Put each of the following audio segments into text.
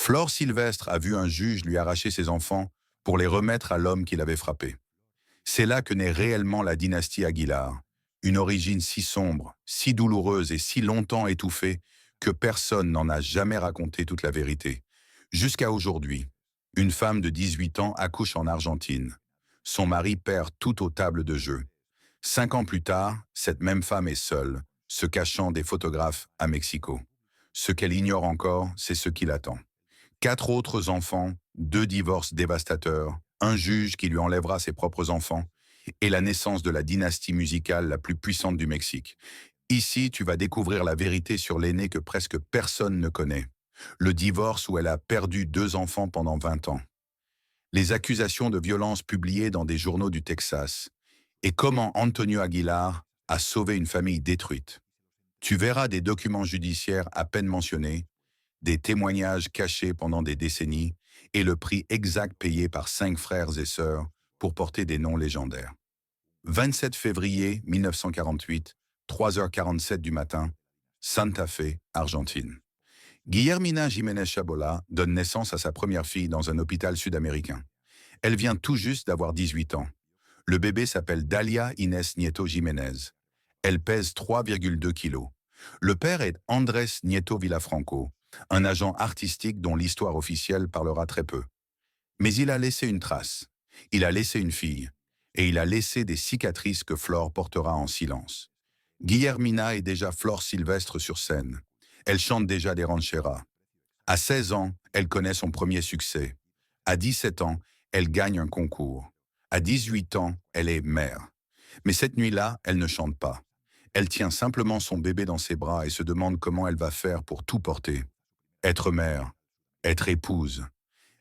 Flore Sylvestre a vu un juge lui arracher ses enfants pour les remettre à l'homme qui l'avait frappé. C'est là que naît réellement la dynastie Aguilar, une origine si sombre, si douloureuse et si longtemps étouffée que personne n'en a jamais raconté toute la vérité. Jusqu'à aujourd'hui, une femme de 18 ans accouche en Argentine. Son mari perd tout aux tables de jeu. 5 ans plus tard, cette même femme est seule, se cachant des photographes à Mexico. Ce qu'elle ignore encore, c'est ce qui l'attend. 4 autres enfants, 2 divorces dévastateurs, un juge qui lui enlèvera ses propres enfants, et la naissance de la dynastie musicale la plus puissante du Mexique. Ici, tu vas découvrir la vérité sur l'aîné que presque personne ne connaît. Le divorce où elle a perdu 2 enfants pendant 20 ans. Les accusations de violence publiées dans des journaux du Texas. Et comment Antonio Aguilar a sauvé une famille détruite. Tu verras des documents judiciaires à peine mentionnés, des témoignages cachés pendant des décennies et le prix exact payé par 5 frères et sœurs pour porter des noms légendaires. 27 février 1948, 3h47 du matin, Santa Fe, Argentine. Guillermina Jiménez Chabola donne naissance à sa première fille dans un hôpital sud-américain. Elle vient tout juste d'avoir 18 ans. Le bébé s'appelle Dalia Inés Nieto Jiménez. Elle pèse 3,2 kilos. Le père est Andrés Nieto Villafranco, un agent artistique dont l'histoire officielle parlera très peu. Mais il a laissé une trace. Il a laissé une fille. Et il a laissé des cicatrices que Flore portera en silence. Guillermina est déjà Flore Sylvestre sur scène. Elle chante déjà des rancheras. À 16 ans, elle connaît son premier succès. À 17 ans, elle gagne un concours. À 18 ans, elle est mère. Mais cette nuit-là, elle ne chante pas. Elle tient simplement son bébé dans ses bras et se demande comment elle va faire pour tout porter. Être mère, être épouse,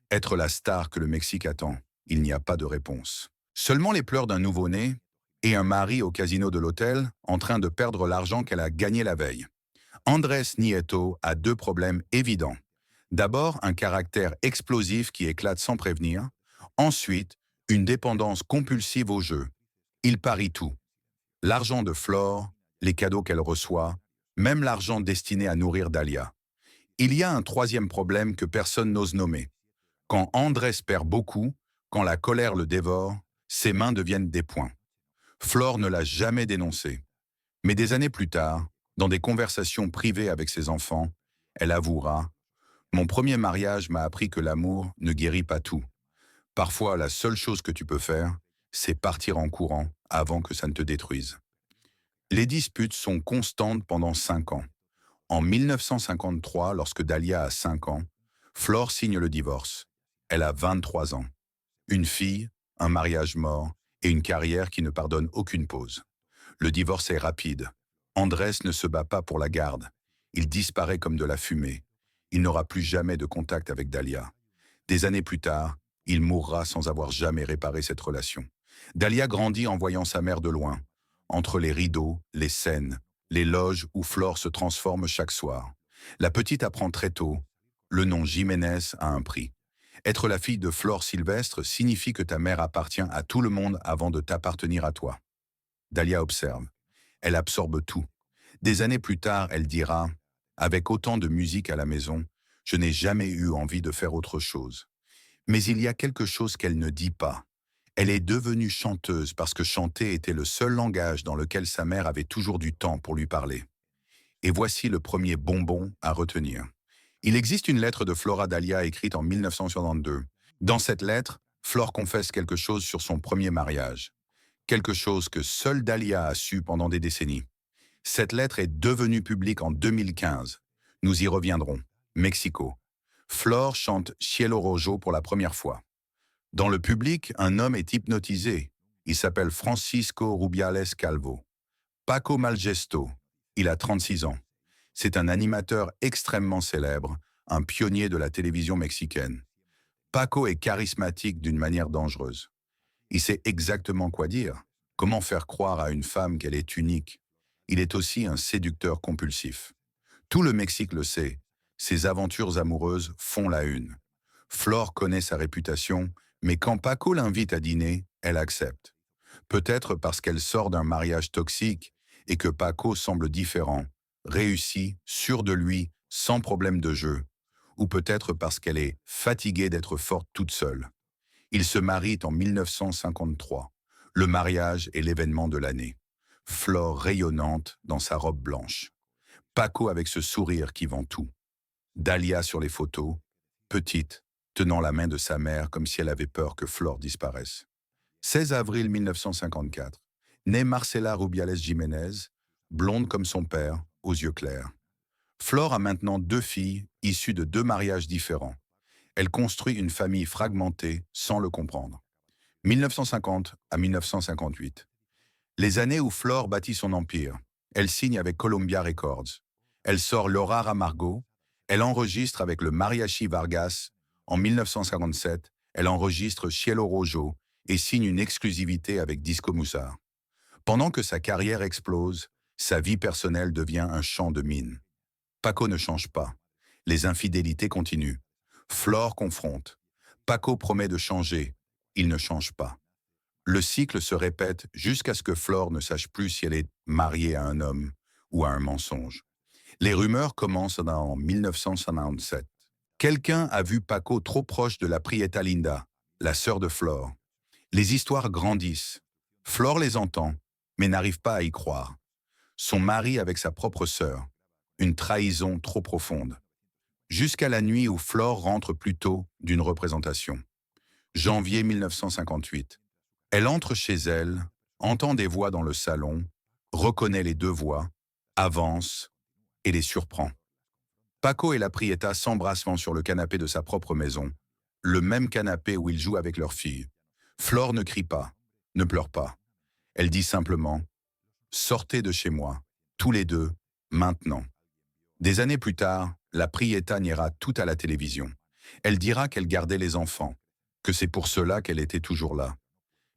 être la star que le Mexique attend. Il n'y a pas de réponse. Seulement les pleurs d'un nouveau-né et un mari au casino de l'hôtel en train de perdre l'argent qu'elle a gagné la veille. Andrés Nieto a 2 problèmes évidents. D'abord, un caractère explosif qui éclate sans prévenir. Ensuite, une dépendance compulsive au jeu. Il parie tout. L'argent de Flore, les cadeaux qu'elle reçoit, même l'argent destiné à nourrir Dalia. Il y a un 3e problème que personne n'ose nommer. Quand Andrés perd beaucoup, quand la colère le dévore, ses mains deviennent des poings. Flore ne l'a jamais dénoncé. Mais des années plus tard, dans des conversations privées avec ses enfants, elle avouera « Mon premier mariage m'a appris que l'amour ne guérit pas tout. Parfois, la seule chose que tu peux faire, c'est partir en courant avant que ça ne te détruise. » Les disputes sont constantes pendant 5 ans. En 1953, lorsque Dalia a 5 ans, Flore signe le divorce. Elle a 23 ans. Une fille, un mariage mort et une carrière qui ne pardonne aucune pause. Le divorce est rapide. Andrés ne se bat pas pour la garde. Il disparaît comme de la fumée. Il n'aura plus jamais de contact avec Dalia. Des années plus tard, il mourra sans avoir jamais réparé cette relation. Dalia grandit en voyant sa mère de loin, entre les rideaux, les scènes, les loges où Flore se transforme chaque soir. La petite apprend très tôt, le nom Jiménez a un prix. Être la fille de Flore Sylvestre signifie que ta mère appartient à tout le monde avant de t'appartenir à toi. Dalia observe. Elle absorbe tout. Des années plus tard, elle dira « Avec autant de musique à la maison, je n'ai jamais eu envie de faire autre chose. » Mais il y a quelque chose qu'elle ne dit pas. Elle est devenue chanteuse parce que chanter était le seul langage dans lequel sa mère avait toujours du temps pour lui parler. Et voici le premier bonbon à retenir. Il existe une lettre de Flora Dalia écrite en 1962. Dans cette lettre, Flore confesse quelque chose sur son premier mariage. Quelque chose que seule Dalia a su pendant des décennies. Cette lettre est devenue publique en 2015. Nous y reviendrons. Mexico. Flore chante Cielo Rojo pour la première fois. Dans le public, un homme est hypnotisé. Il s'appelle Francisco Rubiales Calvo. Paco Malgesto. Il a 36 ans. C'est un animateur extrêmement célèbre, un pionnier de la télévision mexicaine. Paco est charismatique d'une manière dangereuse. Il sait exactement quoi dire, comment faire croire à une femme qu'elle est unique. Il est aussi un séducteur compulsif. Tout le Mexique le sait, ses aventures amoureuses font la une. Flore connaît sa réputation, mais quand Paco l'invite à dîner, elle accepte. Peut-être parce qu'elle sort d'un mariage toxique et que Paco semble différent, réussi, sûr de lui, sans problème de jeu. ou peut-être parce qu'elle est fatiguée d'être forte toute seule. Ils se marient en 1953. Le mariage est l'événement de l'année. Flore rayonnante dans sa robe blanche. Paco avec ce sourire qui vend tout. Dahlia sur les photos, petite, tenant la main de sa mère comme si elle avait peur que Flore disparaisse. 16 avril 1954. Née Marcela Rubiales Jiménez, blonde comme son père, aux yeux clairs. Flore a maintenant 2 filles, issues de 2 mariages différents. Elle construit une famille fragmentée sans le comprendre. 1950 à 1958. Les années où Flore bâtit son empire. Elle signe avec Columbia Records. Elle sort Laura Ramargo. Elle enregistre avec le Mariachi Vargas. En 1957, elle enregistre Cielo Rojo et signe une exclusivité avec Disco Musart. Pendant que sa carrière explose, sa vie personnelle devient un champ de mines. Paco ne change pas. Les infidélités continuent. Flore confronte. Paco promet de changer. Il ne change pas. Le cycle se répète jusqu'à ce que Flore ne sache plus si elle est mariée à un homme ou à un mensonge. Les rumeurs commencent en 1957. Quelqu'un a vu Paco trop proche de la Prieta Linda, la sœur de Flore. Les histoires grandissent. Flore les entend, mais n'arrive pas à y croire. Son mari avec sa propre sœur. Une trahison trop profonde. Jusqu'à la nuit où Flore rentre plus tôt d'une représentation. Janvier 1958. Elle entre chez elle, entend des voix dans le salon, reconnaît les 2 voix, avance et les surprend. Paco et la Prieta s'embrassent sur le canapé de sa propre maison, le même canapé où ils jouent avec leur fille. Flore ne crie pas, ne pleure pas. Elle dit simplement « Sortez de chez moi, tous les 2, maintenant ». Des années plus tard, la Prieta niera tout à la télévision. Elle dira qu'elle gardait les enfants, que c'est pour cela qu'elle était toujours là.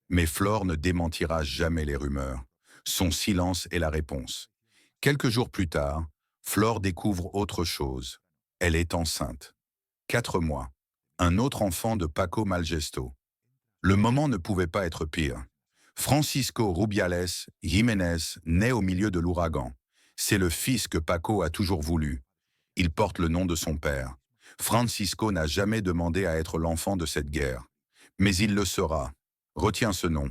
Mais Flore ne démentira jamais les rumeurs. Son silence est la réponse. Quelques jours plus tard, Flore découvre autre chose. Elle est enceinte. 4 mois. Un autre enfant de Paco Malgesto. Le moment ne pouvait pas être pire. Francisco Rubiales Jiménez naît au milieu de l'ouragan. C'est le fils que Paco a toujours voulu. Il porte le nom de son père. Francisco n'a jamais demandé à être l'enfant de cette guerre. Mais il le sera. Retiens ce nom.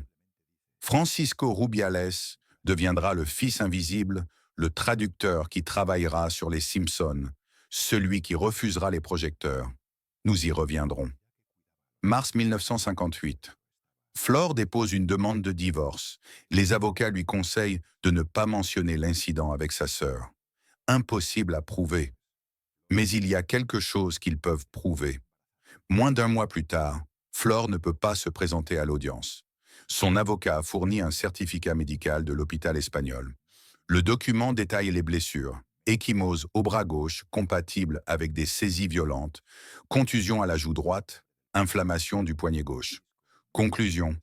Francisco Rubiales deviendra le fils invisible, le traducteur qui travaillera sur les Simpsons, celui qui refusera les projecteurs. Nous y reviendrons. Mars 1958. Flore dépose une demande de divorce. Les avocats lui conseillent de ne pas mentionner l'incident avec sa sœur. Impossible à prouver. Mais il y a quelque chose qu'ils peuvent prouver. Moins d'1 mois plus tard, Flore ne peut pas se présenter à l'audience. Son avocat a fourni un certificat médical de l'hôpital espagnol. Le document détaille les blessures. Échymose au bras gauche, compatible avec des saisies violentes, contusion à la joue droite, inflammation du poignet gauche. Conclusion.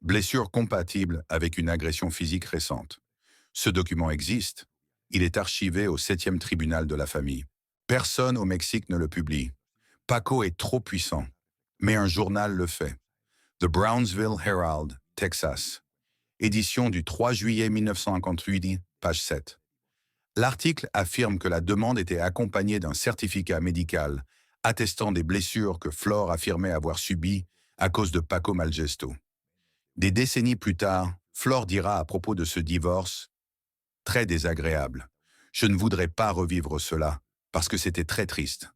Blessure compatible avec une agression physique récente. Ce document existe. Il est archivé au 7e tribunal de la famille. Personne au Mexique ne le publie. Paco est trop puissant. Mais un journal le fait. The Brownsville Herald, Texas. Édition du 3 juillet 1958, page 7. L'article affirme que la demande était accompagnée d'un certificat médical attestant des blessures que Flore affirmait avoir subies à cause de Paco Malgesto. Des décennies plus tard, Flore dira à propos de ce divorce « Très désagréable. Je ne voudrais pas revivre cela, parce que c'était très triste. »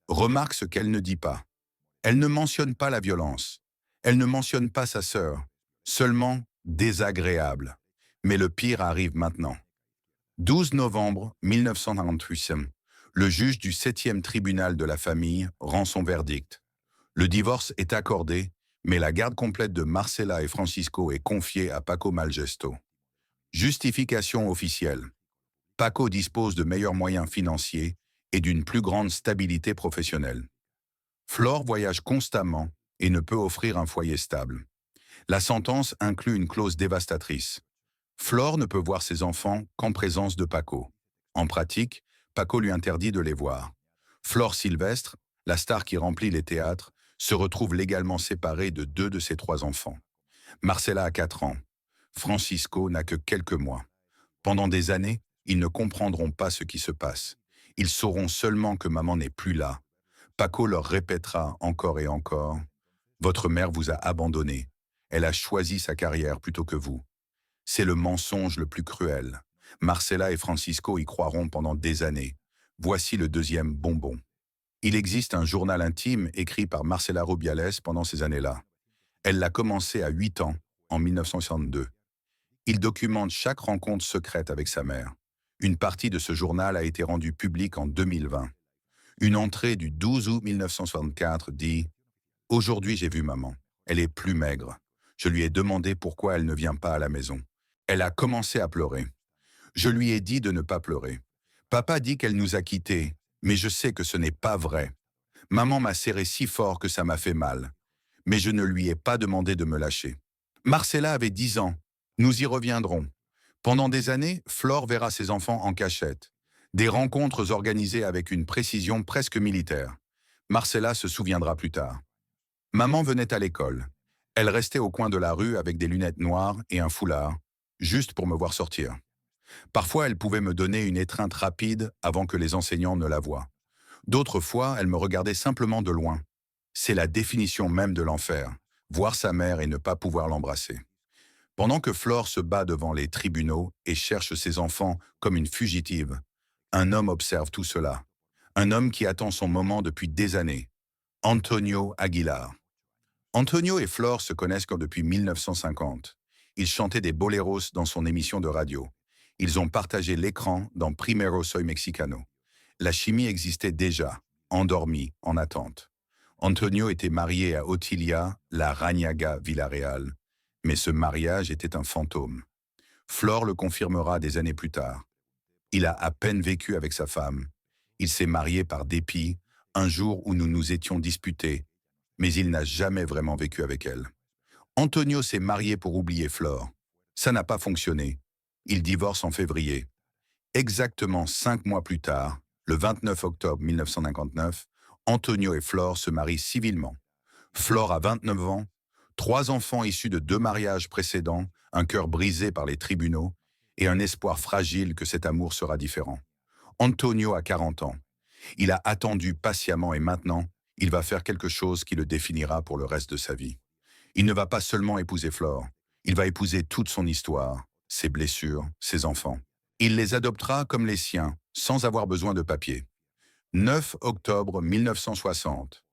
Remarque ce qu'elle ne dit pas. Elle ne mentionne pas la violence. Elle ne mentionne pas sa sœur. Seulement désagréable. Mais le pire arrive maintenant. 12 novembre 1998, le juge du 7e tribunal de la famille rend son verdict. Le divorce est accordé, mais la garde complète de Marcela et Francisco est confiée à Paco Malgesto. Justification officielle. Paco dispose de meilleurs moyens financiers et d'une plus grande stabilité professionnelle. Flore voyage constamment et ne peut offrir un foyer stable. La sentence inclut une clause dévastatrice. Flore ne peut voir ses enfants qu'en présence de Paco. En pratique, Paco lui interdit de les voir. Flore Sylvestre, la star qui remplit les théâtres, se retrouve légalement séparée de 2 de ses 3 enfants. Marcela a 4 ans. Francisco n'a que quelques mois. Pendant des années, ils ne comprendront pas ce qui se passe. Ils sauront seulement que maman n'est plus là. Paco leur répétera encore et encore, « Votre mère vous a abandonné. Elle a choisi sa carrière plutôt que vous. » C'est le mensonge le plus cruel. Marcela et Francisco y croiront pendant des années. Voici le deuxième bonbon. Il existe un journal intime écrit par Marcela Rubiales pendant ces années-là. Elle l'a commencé à 8 ans, en 1962. Il documente chaque rencontre secrète avec sa mère. Une partie de ce journal a été rendue publique en 2020. Une entrée du 12 août 1964 dit « Aujourd'hui j'ai vu maman. Elle est plus maigre. Je lui ai demandé pourquoi elle ne vient pas à la maison. Elle a commencé à pleurer. Je lui ai dit de ne pas pleurer. Papa dit qu'elle nous a quittés, mais je sais que ce n'est pas vrai. Maman m'a serré si fort que ça m'a fait mal. Mais je ne lui ai pas demandé de me lâcher. Marcella avait 10 ans. Nous y reviendrons. Pendant des années, Flore verra ses enfants en cachette. Des rencontres organisées avec une précision presque militaire. Marcella se souviendra plus tard. Maman venait à l'école. Elle restait au coin de la rue avec des lunettes noires et un foulard, juste pour me voir sortir. Parfois, elle pouvait me donner une étreinte rapide avant que les enseignants ne la voient. D'autres fois, elle me regardait simplement de loin. C'est la définition même de l'enfer, voir sa mère et ne pas pouvoir l'embrasser. Pendant que Flore se bat devant les tribunaux et cherche ses enfants comme une fugitive, un homme observe tout cela. Un homme qui attend son moment depuis des années. Antonio Aguilar. Antonio et Flore se connaissent depuis 1950. Ils chantaient des boleros dans son émission de radio. Ils ont partagé l'écran dans Primero Soy Mexicano. La chimie existait déjà, endormie, en attente. Antonio était marié à Otilia, la Rañaga Villarreal, mais ce mariage était un fantôme. Flore le confirmera des années plus tard. Il a à peine vécu avec sa femme. Il s'est marié par dépit, un jour où nous nous étions disputés, mais il n'a jamais vraiment vécu avec elle. Antonio s'est marié pour oublier Flore. Ça n'a pas fonctionné. Il divorce en février. Exactement 5 mois plus tard, le 29 octobre 1959, Antonio et Flore se marient civilement. Flore a 29 ans, 3 enfants issus de 2 mariages précédents, un cœur brisé par les tribunaux et un espoir fragile que cet amour sera différent. Antonio a 40 ans. Il a attendu patiemment et maintenant, il va faire quelque chose qui le définira pour le reste de sa vie. Il ne va pas seulement épouser Flore, il va épouser toute son histoire, ses blessures, ses enfants. Il les adoptera comme les siens, sans avoir besoin de papier. 9 octobre 1960.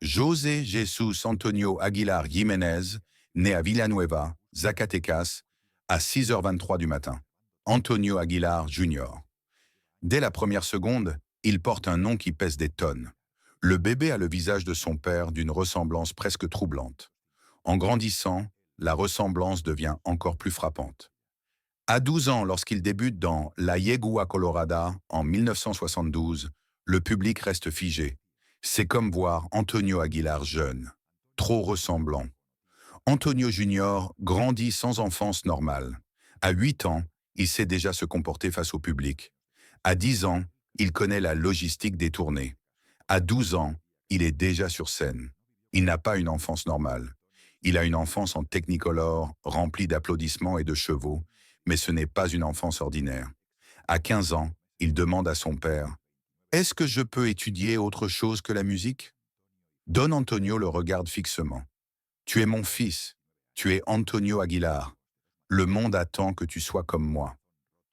José Jesús Antonio Aguilar Jiménez, né à Villanueva, Zacatecas, à 6h23 du matin. Antonio Aguilar Jr. Dès la première seconde, il porte un nom qui pèse des tonnes. Le bébé a le visage de son père d'une ressemblance presque troublante. En grandissant, la ressemblance devient encore plus frappante. À 12 ans, lorsqu'il débute dans La Yegua Colorada en 1972, le public reste figé. C'est comme voir Antonio Aguilar jeune, trop ressemblant. Antonio Junior grandit sans enfance normale. À 8 ans, il sait déjà se comporter face au public. À 10 ans, il connaît la logistique des tournées. À 12 ans, il est déjà sur scène. Il n'a pas une enfance normale. Il a une enfance en technicolor, remplie d'applaudissements et de chevaux, mais ce n'est pas une enfance ordinaire. À 15 ans, il demande à son père « Est-ce que je peux étudier autre chose que la musique ?» Don Antonio le regarde fixement. « Tu es mon fils. Tu es Antonio Aguilar. Le monde attend que tu sois comme moi.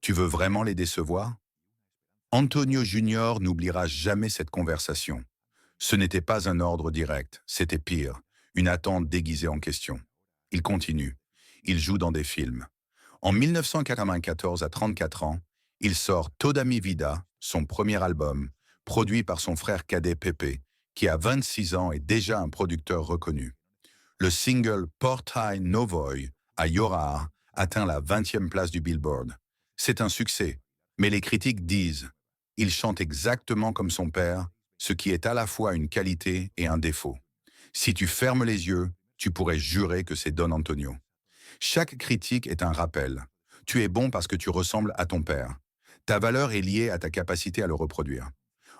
Tu veux vraiment les décevoir ?» Antonio Junior n'oubliera jamais cette conversation. Ce n'était pas un ordre direct, c'était pire, une attente déguisée en question. Il continue. Il joue dans des films. En 1994, à 34 ans, il sort Toda mi vida, son premier album, produit par son frère cadet Pepe, qui a 26 ans et déjà un producteur reconnu. Le single Portai Novoi, à Yorar, atteint la 20e place du Billboard. C'est un succès, mais les critiques disent « Il chante exactement comme son père, ce qui est à la fois une qualité et un défaut. Si tu fermes les yeux, tu pourrais jurer que c'est Don Antonio. » Chaque critique est un rappel. Tu es bon parce que tu ressembles à ton père. Ta valeur est liée à ta capacité à le reproduire.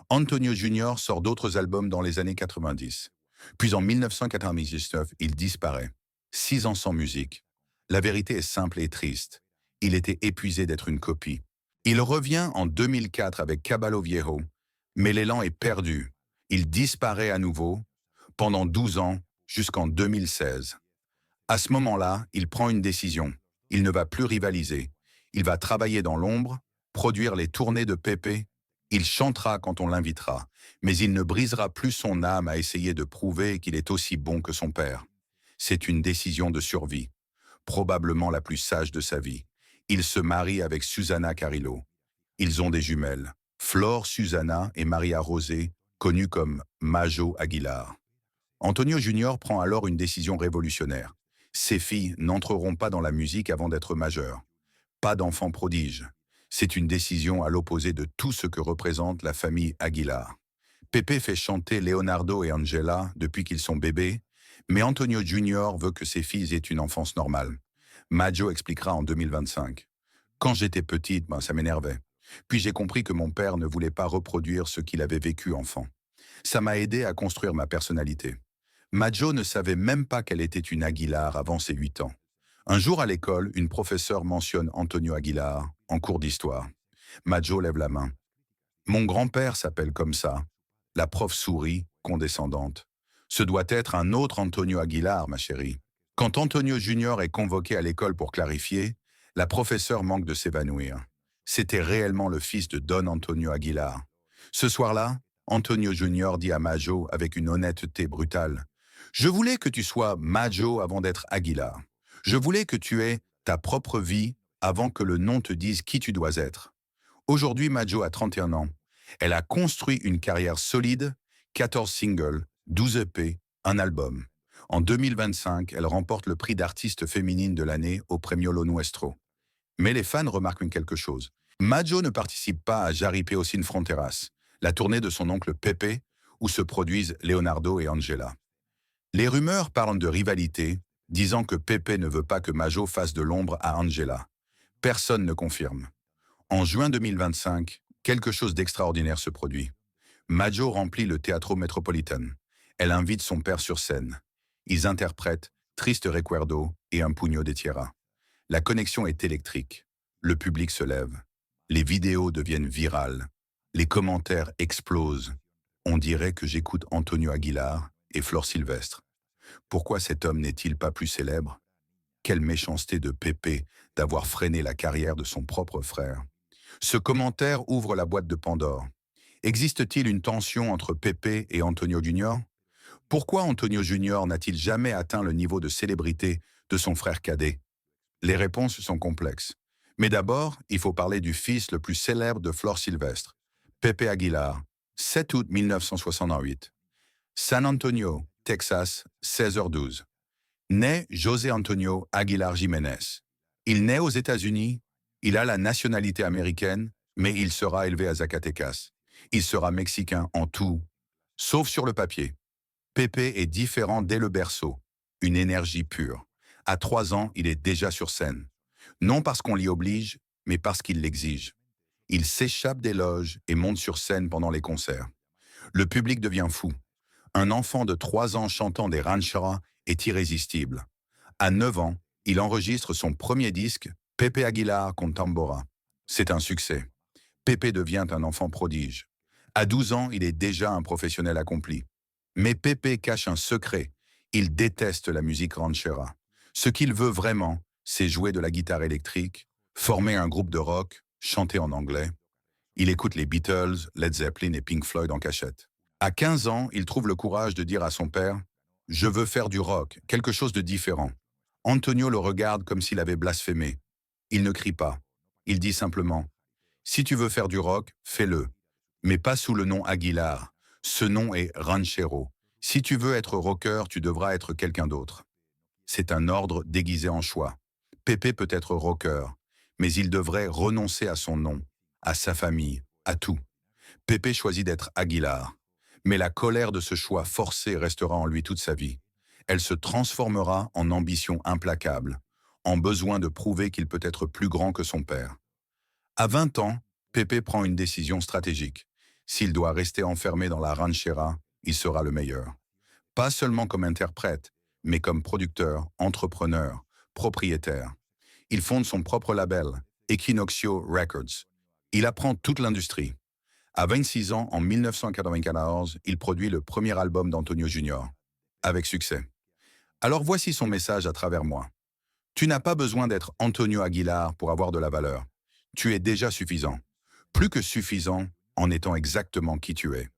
Antonio Junior sort d'autres albums dans les années 90. Puis en 1999, il disparaît. 6 ans sans musique. La vérité est simple et triste. Il était épuisé d'être une copie. Il revient en 2004 avec Caballo Viejo, mais l'élan est perdu. Il disparaît à nouveau pendant 12 ans jusqu'en 2016. À ce moment-là, il prend une décision. Il ne va plus rivaliser. Il va travailler dans l'ombre, produire les tournées de Pepe. Il chantera quand on l'invitera, mais il ne brisera plus son âme à essayer de prouver qu'il est aussi bon que son père. C'est une décision de survie, probablement la plus sage de sa vie. Il se marie avec Susana Carillo. Ils ont des jumelles, Flore Susana et Maria Rosé, connues comme Majo Aguilar. Antonio Junior prend alors une décision révolutionnaire. Ses filles n'entreront pas dans la musique avant d'être majeures. Pas d'enfants prodiges. C'est une décision à l'opposé de tout ce que représente la famille Aguilar. Pepe fait chanter Leonardo et Angela depuis qu'ils sont bébés, mais Antonio Junior veut que ses filles aient une enfance normale. Majo expliquera en 2025. Quand j'étais petite, ça m'énervait. Puis j'ai compris que mon père ne voulait pas reproduire ce qu'il avait vécu enfant. Ça m'a aidé à construire ma personnalité. Majo ne savait même pas qu'elle était une Aguilar avant ses 8 ans. Un jour à l'école, une professeure mentionne Antonio Aguilar en cours d'histoire. Majo lève la main. Mon grand-père s'appelle comme ça. La prof sourit, condescendante. Ce doit être un autre Antonio Aguilar, ma chérie. Quand Antonio Junior est convoqué à l'école pour clarifier, la professeure manque de s'évanouir. C'était réellement le fils de Don Antonio Aguilar. Ce soir-là, Antonio Junior dit à Majo avec une honnêteté brutale. Je voulais que tu sois Majo avant d'être Aguilar. Je voulais que tu aies ta propre vie avant que le nom te dise qui tu dois être. Aujourd'hui, Majo a 31 ans. Elle a construit une carrière solide, 14 singles, 12 EP, un album. En 2025, elle remporte le prix d'artiste féminine de l'année au Premio Lo Nuestro. Mais les fans remarquent quelque chose. Majo ne participe pas à Jaripeo Sin Fronteras, la tournée de son oncle Pepe, où se produisent Leonardo et Angela. Les rumeurs parlent de rivalité, disant que Pepe ne veut pas que Majo fasse de l'ombre à Angela. Personne ne confirme. En juin 2025, quelque chose d'extraordinaire se produit. Majo remplit le Teatro Metropolitan. Elle invite son père sur scène. Ils interprètent Triste Recuerdo et Un Puño de Tierra. La connexion est électrique. Le public se lève. Les vidéos deviennent virales. Les commentaires explosent. On dirait que j'écoute Antonio Aguilar et Flor Sylvestre. Pourquoi cet homme n'est-il pas plus célèbre? Quelle méchanceté de Pepe d'avoir freiné la carrière de son propre frère. Ce commentaire ouvre la boîte de Pandore. Existe-t-il une tension entre Pepe et Antonio Junior? Pourquoi Antonio Junior n'a-t-il jamais atteint le niveau de célébrité de son frère cadet? Les réponses sont complexes. Mais d'abord, il faut parler du fils le plus célèbre de Flor Sylvestre, Pepe Aguilar, 7 août 1968. San Antonio, Texas, 16h12. Né José Antonio Aguilar Jiménez. Il naît aux États-Unis, il a la nationalité américaine, mais il sera élevé à Zacatecas. Il sera mexicain en tout, sauf sur le papier. Pepe est différent dès le berceau, une énergie pure. À 3 ans, il est déjà sur scène. Non parce qu'on l'y oblige, mais parce qu'il l'exige. Il s'échappe des loges et monte sur scène pendant les concerts. Le public devient fou. Un enfant de 3 ans chantant des rancheras est irrésistible. À 9 ans, il enregistre son premier disque, Pepe Aguilar con Tambora. C'est un succès. Pepe devient un enfant prodige. À 12 ans, il est déjà un professionnel accompli. Mais Pepe cache un secret. Il déteste la musique ranchera. Ce qu'il veut vraiment, c'est jouer de la guitare électrique, former un groupe de rock, chanter en anglais. Il écoute les Beatles, Led Zeppelin et Pink Floyd en cachette. À 15 ans, il trouve le courage de dire à son père « Je veux faire du rock, quelque chose de différent ». Antonio le regarde comme s'il avait blasphémé. Il ne crie pas. Il dit simplement « Si tu veux faire du rock, fais-le. Mais pas sous le nom Aguilar. Ce nom est ranchero. Si tu veux être rocker, tu devras être quelqu'un d'autre. » C'est un ordre déguisé en choix. Pepe peut être rocker, mais il devrait renoncer à son nom, à sa famille, à tout. Pepe choisit d'être Aguilar. Mais la colère de ce choix forcé restera en lui toute sa vie. Elle se transformera en ambition implacable, en besoin de prouver qu'il peut être plus grand que son père. À 20 ans, Pepe prend une décision stratégique. S'il doit rester enfermé dans la ranchera, il sera le meilleur. Pas seulement comme interprète, mais comme producteur, entrepreneur, propriétaire. Il fonde son propre label, Equinoccio Records. Il apprend toute l'industrie. À 26 ans, en 1994, il produit le premier album d'Antonio Junior, avec succès. Alors voici son message à travers moi. Tu n'as pas besoin d'être Antonio Aguilar pour avoir de la valeur. Tu es déjà suffisant. Plus que suffisant en étant exactement qui tu es.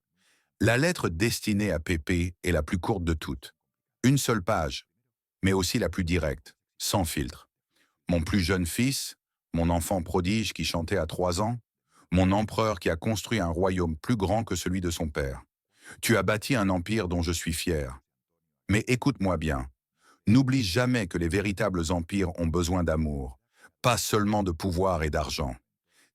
La lettre destinée à Pépé est la plus courte de toutes. Une seule page, mais aussi la plus directe, sans filtre. Mon plus jeune fils, mon enfant prodige qui chantait à 3 ans, mon empereur qui a construit un royaume plus grand que celui de son père. Tu as bâti un empire dont je suis fier. Mais écoute-moi bien, n'oublie jamais que les véritables empires ont besoin d'amour, pas seulement de pouvoir et d'argent.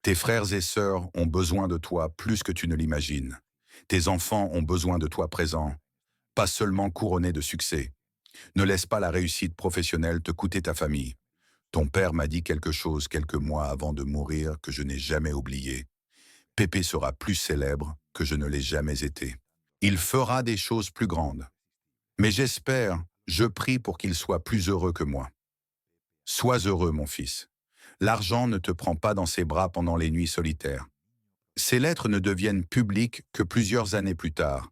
Tes frères et sœurs ont besoin de toi plus que tu ne l'imagines. Tes enfants ont besoin de toi présent, pas seulement couronné de succès. Ne laisse pas la réussite professionnelle te coûter ta famille. Ton père m'a dit quelque chose quelques mois avant de mourir que je n'ai jamais oublié. Pépé sera plus célèbre que je ne l'ai jamais été. Il fera des choses plus grandes. Mais j'espère, je prie pour qu'il soit plus heureux que moi. Sois heureux, mon fils. L'argent ne te prend pas dans ses bras pendant les nuits solitaires. Ces lettres ne deviennent publiques que plusieurs années plus tard,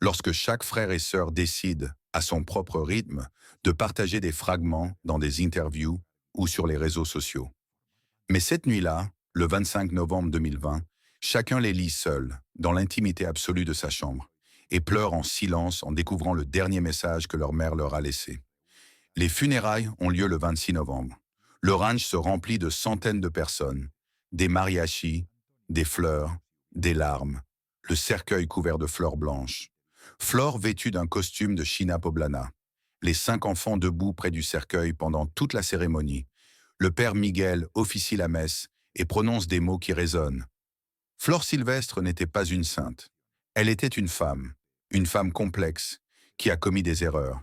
lorsque chaque frère et sœur décide, à son propre rythme, de partager des fragments dans des interviews ou sur les réseaux sociaux. Mais cette nuit-là, le 25 novembre 2020, chacun les lit seul, dans l'intimité absolue de sa chambre, et pleure en silence en découvrant le dernier message que leur mère leur a laissé. Les funérailles ont lieu le 26 novembre. Le ranch se remplit de centaines de personnes, des mariachis, des fleurs, des larmes, le cercueil couvert de fleurs blanches. Flore vêtue d'un costume de China Poblana. Les 5 enfants debout près du cercueil pendant toute la cérémonie. Le père Miguel officie la messe et prononce des mots qui résonnent. Flore Sylvestre n'était pas une sainte. Elle était une femme complexe, qui a commis des erreurs.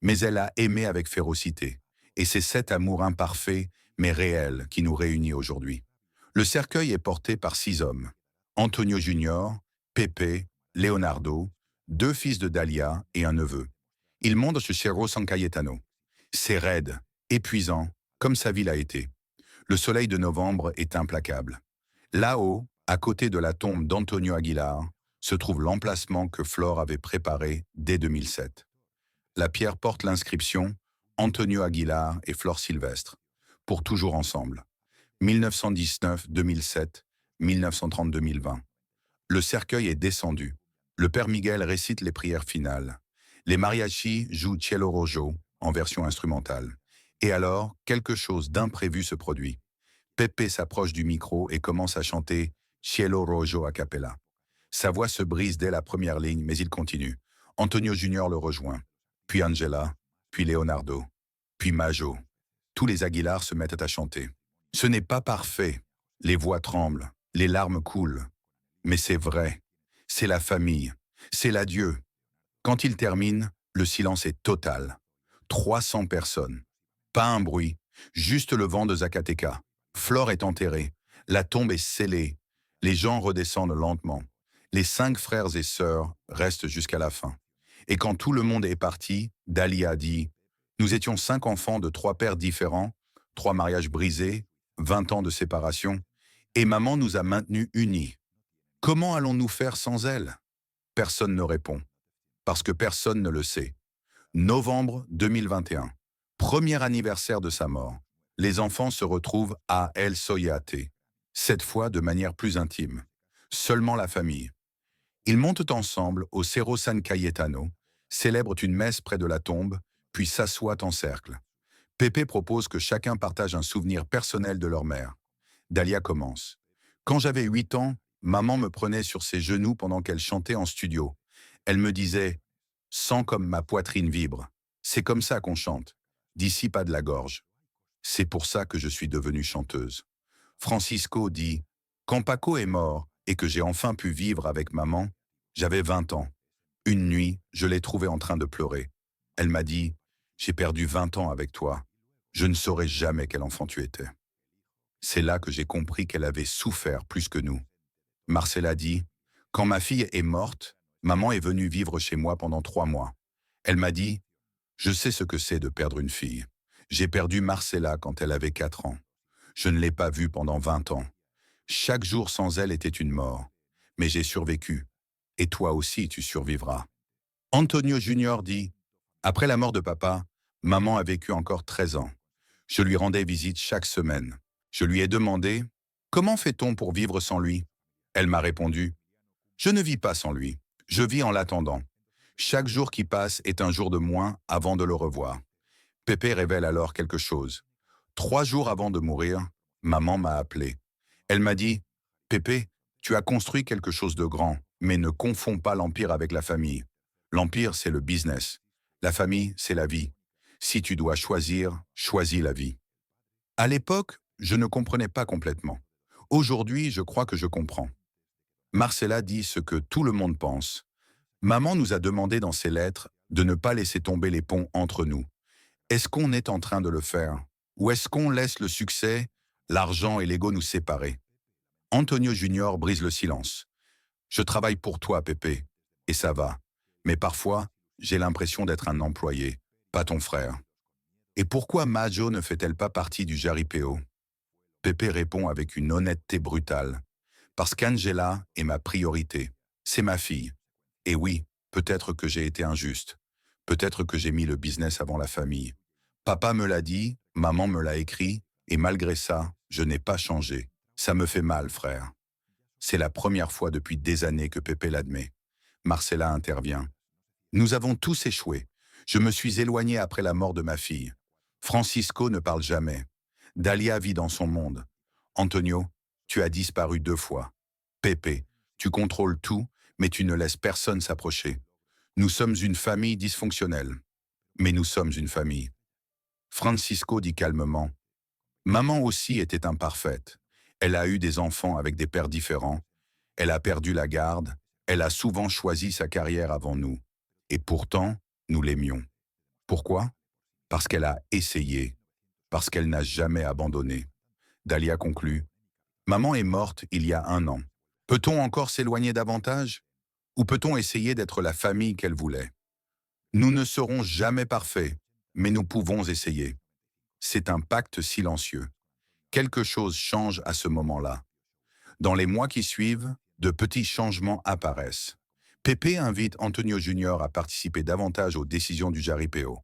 Mais elle a aimé avec férocité. Et c'est cet amour imparfait, mais réel, qui nous réunit aujourd'hui. Le cercueil est porté par 6 hommes. Antonio Junior, Pepe, Leonardo, 2 fils de Dalia et un neveu. Il monte sur Cerro San Cayetano. C'est raide, épuisant, comme sa vie l'a été. Le soleil de novembre est implacable. Là-haut, à côté de la tombe d'Antonio Aguilar, se trouve l'emplacement que Flore avait préparé dès 2007. La pierre porte l'inscription « Antonio Aguilar et Flore Sylvestre, pour toujours ensemble, 1919-2007, 1930-2020 ». Le cercueil est descendu. Le père Miguel récite les prières finales. Les mariachis jouent Cielo Rojo en version instrumentale. Et alors, quelque chose d'imprévu se produit. Pepe s'approche du micro et commence à chanter Cielo Rojo a cappella. Sa voix se brise dès la première ligne, mais il continue. Antonio Junior le rejoint, puis Angela, puis Leonardo, puis Majo. Tous les Aguilar se mettent à chanter. Ce n'est pas parfait. Les voix tremblent, les larmes coulent. Mais c'est vrai. C'est la famille. C'est l'adieu. Quand il termine, le silence est total. 300 personnes. Pas un bruit, juste le vent de Zacatecas. Flore est enterrée. La tombe est scellée. Les gens redescendent lentement. Les 5 frères et sœurs restent jusqu'à la fin. Et quand tout le monde est parti, Dalia dit « Nous étions 5 enfants de 3 pères différents, 3 mariages brisés, 20 ans de séparation, et maman nous a maintenus unis. Comment allons-nous faire sans elle ?» Personne ne répond, parce que personne ne le sait. Novembre 2021, premier anniversaire de sa mort. Les enfants se retrouvent à El Soyate, cette fois de manière plus intime. Seulement la famille. Ils montent ensemble au Cerro San Cayetano, célèbrent une messe près de la tombe, puis s'assoient en cercle. Pepe propose que chacun partage un souvenir personnel de leur mère. Dalia commence. Quand j'avais 8 ans, maman me prenait sur ses genoux pendant qu'elle chantait en studio. Elle me disait « Sens comme ma poitrine vibre. C'est comme ça qu'on chante. D'ici pas de la gorge. » C'est pour ça que je suis devenue chanteuse. Francisco dit « Quand Paco est mort et que j'ai enfin pu vivre avec maman, j'avais 20 ans. Une nuit, je l'ai trouvée en train de pleurer. Elle m'a dit « J'ai perdu 20 ans avec toi. Je ne saurais jamais quel enfant tu étais. » C'est là que j'ai compris qu'elle avait souffert plus que nous. Marcella dit « Quand ma fille est morte, maman est venue vivre chez moi pendant 3 mois. Elle m'a dit « Je sais ce que c'est de perdre une fille. J'ai perdu Marcella quand elle avait 4 ans. Je ne l'ai pas vue pendant 20 ans. Chaque jour sans elle était une mort. mais j'ai survécu. Et toi aussi, tu survivras. Antonio Junior dit, après la mort de papa, maman a vécu encore 13 ans. Je lui rendais visite chaque semaine. Je lui ai demandé, comment fait-on pour vivre sans lui? Elle m'a répondu, je ne vis pas sans lui. Je vis en l'attendant. Chaque jour qui passe est un jour de moins avant de le revoir. Pépé révèle alors quelque chose. 3 jours avant de mourir, maman m'a appelé. Elle m'a dit, Pépé, tu as construit quelque chose de grand, mais ne confonds pas l'empire avec la famille. L'empire, c'est le business. La famille, c'est la vie. Si tu dois choisir, choisis la vie. À l'époque, je ne comprenais pas complètement. Aujourd'hui, je crois que je comprends. Marcella dit ce que tout le monde pense. Maman nous a demandé dans ses lettres de ne pas laisser tomber les ponts entre nous. Est-ce qu'on est en train de le faire? Ou est-ce qu'on laisse le succès, l'argent et l'ego nous séparer? Antonio Junior brise le silence. Je travaille pour toi, Pépé, et ça va. Mais parfois, j'ai l'impression d'être un employé, pas ton frère. Et pourquoi Majo ne fait-elle pas partie du Jaripeo? Pépé répond avec une honnêteté brutale. Parce qu'Angela est ma priorité. C'est ma fille. Et oui, peut-être que j'ai été injuste. Peut-être que j'ai mis le business avant la famille. Papa me l'a dit, maman me l'a écrit, et malgré ça, je n'ai pas changé. Ça me fait mal, frère. C'est la première fois depuis des années que Pépé l'admet. Marcella intervient. Nous avons tous échoué. Je me suis éloigné après la mort de ma fille. Francisco ne parle jamais. Dalia vit dans son monde. Antonio, tu as disparu 2 fois. Pépé, tu contrôles tout, mais tu ne laisses personne s'approcher. Nous sommes une famille dysfonctionnelle. Mais nous sommes une famille. Francisco dit calmement. Maman aussi était imparfaite. Elle a eu des enfants avec des pères différents. Elle a perdu la garde. Elle a souvent choisi sa carrière avant nous. Et pourtant, nous l'aimions. Pourquoi? Parce qu'elle a essayé. Parce qu'elle n'a jamais abandonné. Dalia conclut. Maman est morte il y a 1 an. Peut-on encore s'éloigner davantage? Ou peut-on essayer d'être la famille qu'elle voulait? Nous ne serons jamais parfaits, mais nous pouvons essayer. C'est un pacte silencieux. Quelque chose change à ce moment-là. Dans les mois qui suivent, de petits changements apparaissent. Pépé invite Antonio Junior à participer davantage aux décisions du Jaripeo.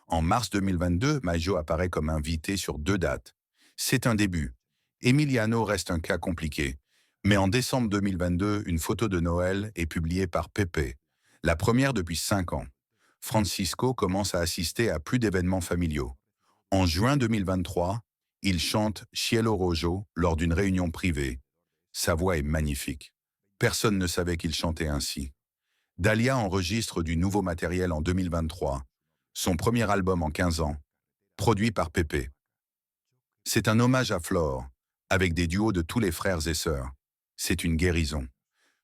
En mars 2022, Majo apparaît comme invité sur 2 dates. C'est un début. Emiliano reste un cas compliqué. Mais en décembre 2022, une photo de Noël est publiée par Pépé, la première depuis 5 ans. Francisco commence à assister à plus d'événements familiaux. En juin 2023, il chante Cielo Rojo lors d'une réunion privée. Sa voix est magnifique. Personne ne savait qu'il chantait ainsi. Dalia enregistre du nouveau matériel en 2023, son premier album en 15 ans, produit par Pépé. C'est un hommage à Flore, avec des duos de tous les frères et sœurs. C'est une guérison.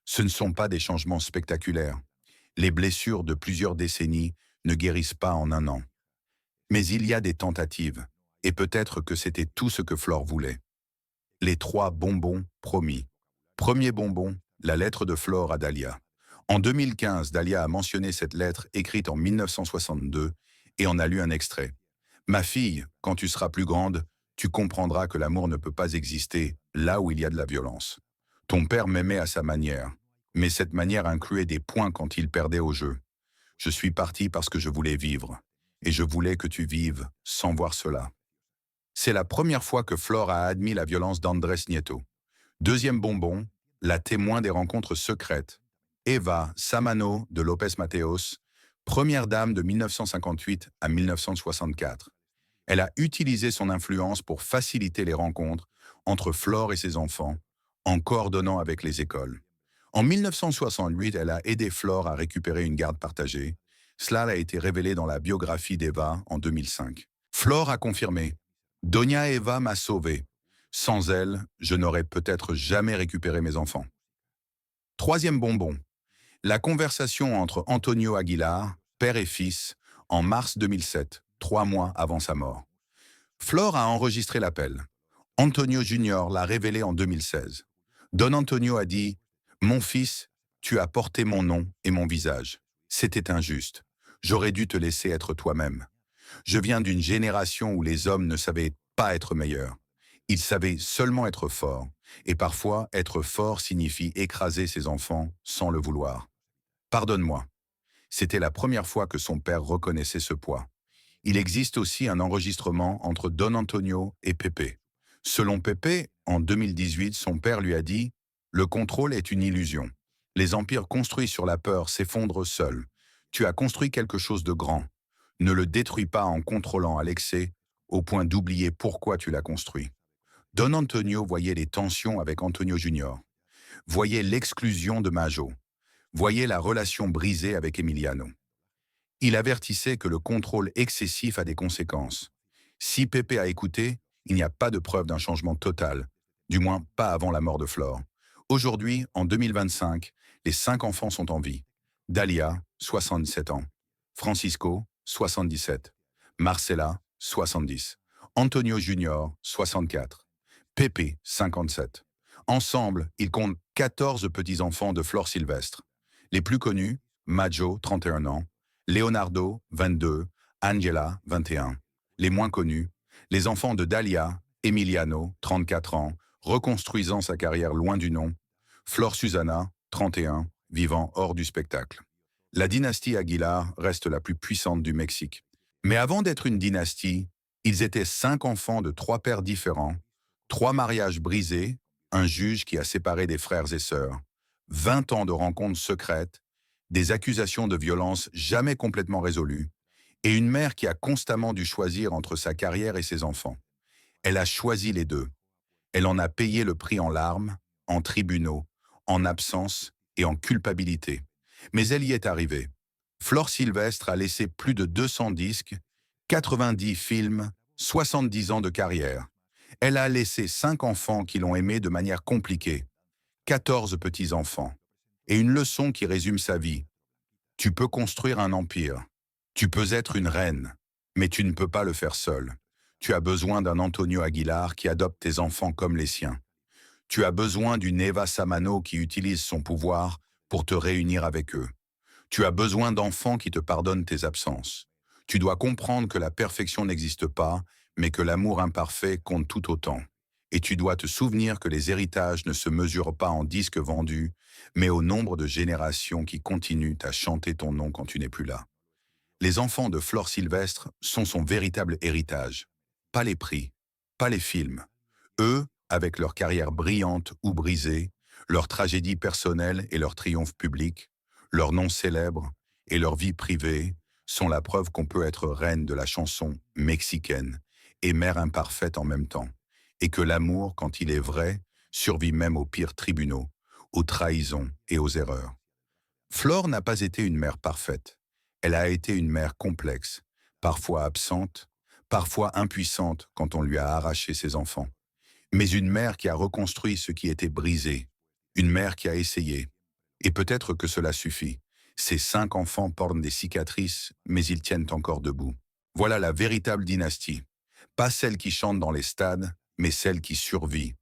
Ce ne sont pas des changements spectaculaires. Les blessures de plusieurs décennies ne guérissent pas en 1 an. Mais il y a des tentatives, et peut-être que c'était tout ce que Flore voulait. Les 3 bonbons promis. Premier bonbon, la lettre de Flore à Dalia. En 2015, Dalia a mentionné cette lettre écrite en 1962 et en a lu un extrait. « Ma fille, quand tu seras plus grande, tu comprendras que l'amour ne peut pas exister là où il y a de la violence. Ton père m'aimait à sa manière, mais cette manière incluait des points quand il perdait au jeu. Je suis parti parce que je voulais vivre, et je voulais que tu vives sans voir cela. » C'est la première fois que Flore a admis la violence d'Andrés Nieto. Deuxième bonbon, la témoin des rencontres secrètes. Eva Samano de López Mateos, première dame de 1958 à 1964. Elle a utilisé son influence pour faciliter les rencontres entre Flore et ses enfants, en coordonnant avec les écoles. En 1968, elle a aidé Flore à récupérer une garde partagée. Cela a été révélé dans la biographie d'Eva en 2005. Flore a confirmé « Doña Eva m'a sauvé. Sans elle, je n'aurais peut-être jamais récupéré mes enfants. » Troisième bonbon. La conversation entre Antonio Aguilar, père et fils, en mars 2007, 3 mois avant sa mort. Flore a enregistré l'appel. Antonio Junior l'a révélé en 2016. Don Antonio a dit « Mon fils, tu as porté mon nom et mon visage. C'était injuste. J'aurais dû te laisser être toi-même. Je viens d'une génération où les hommes ne savaient pas être meilleurs. Ils savaient seulement être forts. Et parfois, être fort signifie écraser ses enfants sans le vouloir. Pardonne-moi. C'était la première fois que son père reconnaissait ce poids. Il existe aussi un enregistrement entre Don Antonio et Pepe. Selon Pepe, en 2018, son père lui a dit « Le contrôle est une illusion. Les empires construits sur la peur s'effondrent seuls. Tu as construit quelque chose de grand. Ne le détruis pas en contrôlant à l'excès, au point d'oublier pourquoi tu l'as construit. » Don Antonio voyait les tensions avec Antonio Junior, voyait l'exclusion de Majo, voyait la relation brisée avec Emiliano. Il avertissait que le contrôle excessif a des conséquences. Si Pepe a écouté, il n'y a pas de preuve d'un changement total, du moins pas avant la mort de Flore. Aujourd'hui, en 2025, les 5 enfants sont en vie. Dalia, 67 ans. Francisco, 77. Marcela, 70. Antonio Junior, 64. Pepe, 57. Ensemble, ils comptent 14 petits-enfants de Flore Sylvestre. Les plus connus, Majo, 31 ans, Leonardo, 22, Angela, 21. Les moins connus, les enfants de Dalia, Emiliano, 34 ans, reconstruisant sa carrière loin du nom, Flore Susana, 31, vivant hors du spectacle. La dynastie Aguilar reste la plus puissante du Mexique. Mais avant d'être une dynastie, ils étaient 5 enfants de 3 pères différents, 3 mariages brisés, un juge qui a séparé des frères et sœurs, 20 ans de rencontres secrètes, des accusations de violence jamais complètement résolues, et une mère qui a constamment dû choisir entre sa carrière et ses enfants. Elle a choisi les deux. Elle en a payé le prix en larmes, en tribunaux, en absence et en culpabilité. Mais elle y est arrivée. Flore Sylvestre a laissé plus de 200 disques, 90 films, 70 ans de carrière. Elle a laissé 5 enfants qui l'ont aimée de manière compliquée, 14 petits-enfants, et une leçon qui résume sa vie. Tu peux construire un empire, tu peux être une reine, mais tu ne peux pas le faire seul. Tu as besoin d'un Antonio Aguilar qui adopte tes enfants comme les siens. Tu as besoin d'une Eva Samano qui utilise son pouvoir pour te réunir avec eux. Tu as besoin d'enfants qui te pardonnent tes absences. Tu dois comprendre que la perfection n'existe pas, mais que l'amour imparfait compte tout autant. Et tu dois te souvenir que les héritages ne se mesurent pas en disques vendus, mais au nombre de générations qui continuent à chanter ton nom quand tu n'es plus là. Les enfants de Flore Sylvestre sont son véritable héritage. Pas les prix, pas les films. Eux, avec leur carrière brillante ou brisée, leur tragédie personnelle et leur triomphe public, leur nom célèbre et leur vie privée, sont la preuve qu'on peut être reine de la chanson mexicaine et mère imparfaite en même temps, et que l'amour, quand il est vrai, survit même aux pires tribunaux, aux trahisons et aux erreurs. Flore n'a pas été une mère parfaite. Elle a été une mère complexe, parfois absente, parfois impuissante quand on lui a arraché ses enfants. Mais une mère qui a reconstruit ce qui était brisé, une mère qui a essayé. Et peut-être que cela suffit. Ces 5 enfants portent des cicatrices, mais ils tiennent encore debout. Voilà la véritable dynastie. Pas celle qui chante dans les stades, mais celle qui survit.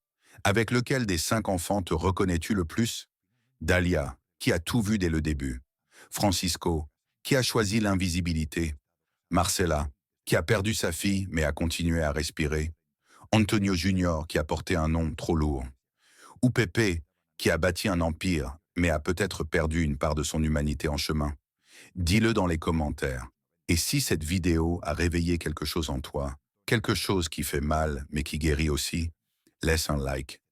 Avec lequel des 5 enfants te reconnais-tu le plus? Dalia, qui a tout vu dès le début. Francisco, qui a choisi l'invisibilité. Marcela, qui a perdu sa fille mais a continué à respirer. Antonio Junior, qui a porté un nom trop lourd. Ou Pepe, qui a bâti un empire mais a peut-être perdu une part de son humanité en chemin. Dis-le dans les commentaires. Et si cette vidéo a réveillé quelque chose en toi, quelque chose qui fait mal mais qui guérit aussi, laisse un like